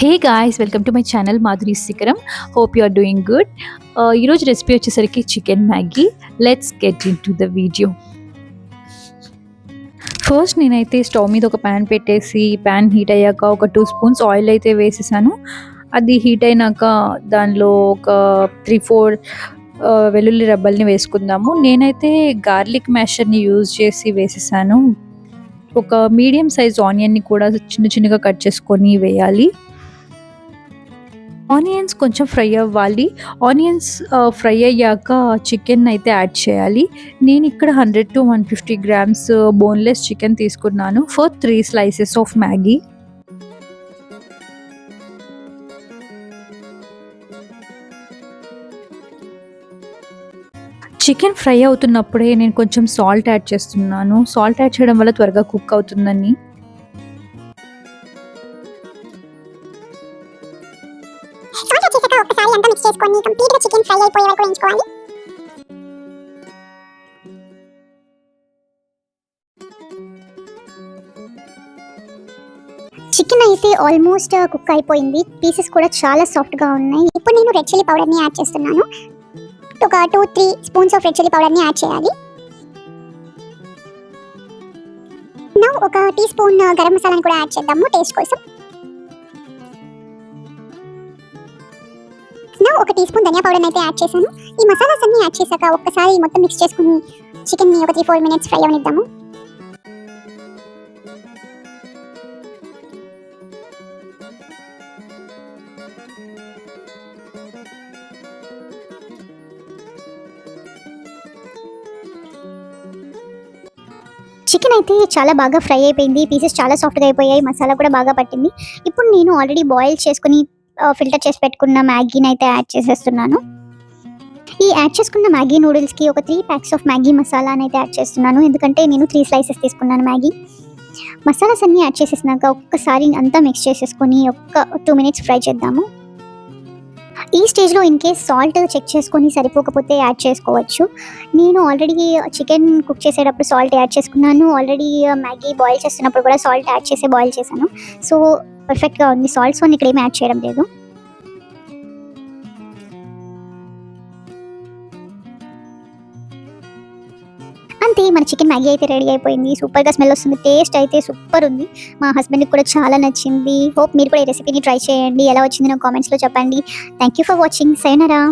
Hey guys, welcome to my channel Madhuri Shikharam. Hope you are doing good. ఈరోజు recipe వచ్చేసరికి chicken Maggi. Let's get into the video. First నేనైతే stove మీద ఒక pan పెట్టేసి pan heat అయ్యాక ఒక 2 spoons oil అయితే వేసేసాను. అది హీట్ అయినాక దానిలో ఒక 3-4 వెల్లుల్లి రెబ్బల్ని వేసుకుందాము. నేనైతే గార్లిక్ మ్యాషర్ని యూజ్ చేసి వేసేసాను. ఒక మీడియం సైజ్ ఆనియన్ని కూడా చిన్న చిన్నగా కట్ చేసుకొని వేయాలి. ఆనియన్స్ కొంచెం ఫ్రై అవ్వాలి. ఆనియన్స్ ఫ్రై అయ్యాక చికెన్ అయితే యాడ్ చేయాలి. నేను ఇక్కడ 100-150 గ్రామ్స్ బోన్లెస్ చికెన్ తీసుకున్నాను for 3 slices of Maggi. Chicken fry అవుతున్నప్పుడే నేను కొంచెం సాల్ట్ యాడ్ చేస్తున్నాను. సాల్ట్ యాడ్ చేయడం వల్ల త్వరగా కుక్ అవుతుందని. ఒకసారి అంతా మిక్స్ చేసుకొని కంప్లీట్ గా చికెన్ ఫ్రై అయిపోయే వరకు వేయించుకోవాలి. చికెన్ అయితే ఆల్మోస్ట్ కుక్ అయిపోయింది. పీసెస్ కూడా చాలా సాఫ్ట్ గా ఉన్నాయి. ఇప్పుడు నేను రెడ్ చిల్లీ పౌడర్ ని యాడ్ చేస్తున్నాను. ఒక 2-3 spoons of red chilli powder ని యాడ్ చేయాలి. నౌ ఒక టీ స్పూన్ గరం మసాలాని కూడా యాడ్ చేద్దాము టేస్ట్ కోసం. ఒక టీ స్పూన్ ధనియా పౌడర్ అయితే యాడ్ చేశాను. ఈ మసాలాస్ అన్ని యాడ్ చేశాక ఒక్కసారి మొత్తం మిక్స్ చేసుకుని చికెన్ ని ఒక 3-4 మినిట్స్ ఫ్రై అవనిద్దాము. చికెన్ అయితే చాలా బాగా ఫ్రై అయిపోయింది. పీసెస్ చాలా సాఫ్ట్గా అయిపోయాయి. మసాలా కూడా బాగా పట్టింది. ఇప్పుడు నేను ఆల్రెడీ బాయిల్ చేసుకుని ఫిల్టర్ చేసి పెట్టుకున్న మ్యాగీని అయితే యాడ్ చేసేస్తున్నాను. ఈ యాడ్ చేసుకున్న మ్యాగీ నూడిల్స్కి ఒక 3 ప్యాక్స్ ఆఫ్ మ్యాగీ మసాలాని అయితే యాడ్ చేస్తున్నాను. ఎందుకంటే నేను 3 స్లైసెస్ తీసుకున్నాను మ్యాగీ. మసాలాస్ అన్నీ యాడ్ చేసేసినాక ఒక్కసారి అంతా మిక్స్ చేసేసుకొని ఒక 2 మినిట్స్ ఫ్రై చేద్దాము. ఈ స్టేజ్లో ఇన్ కేస్ సాల్ట్ చెక్ చేసుకొని సరిపోకపోతే యాడ్ చేసుకోవచ్చు. నేను ఆల్రెడీ చికెన్ కుక్ చేసేటప్పుడు సాల్ట్ యాడ్ చేసుకున్నాను. ఆల్రెడీ మ్యాగీ బాయిల్ చేస్తున్నప్పుడు కూడా సాల్ట్ యాడ్ చేసి బాయిల్ చేశాను. సో పర్ఫెక్ట్గా ఉంది సాల్ట్. సో ఇక్కడ ఏమి యాడ్ చేయడం లేదు. అంతే, మన చికెన్ మ్యాగీ అయితే రెడీ అయిపోయింది. సూపర్గా స్మెల్ వస్తుంది. టేస్ట్ అయితే సూపర్ ఉంది. మా హస్బెండ్కి కూడా చాలా నచ్చింది. హోప్ మీరు కూడా ఈ రెసిపీని ట్రై చేయండి. ఎలా వచ్చింది నాకు కామెంట్స్లో చెప్పండి. Thank you for watching. సైనరా.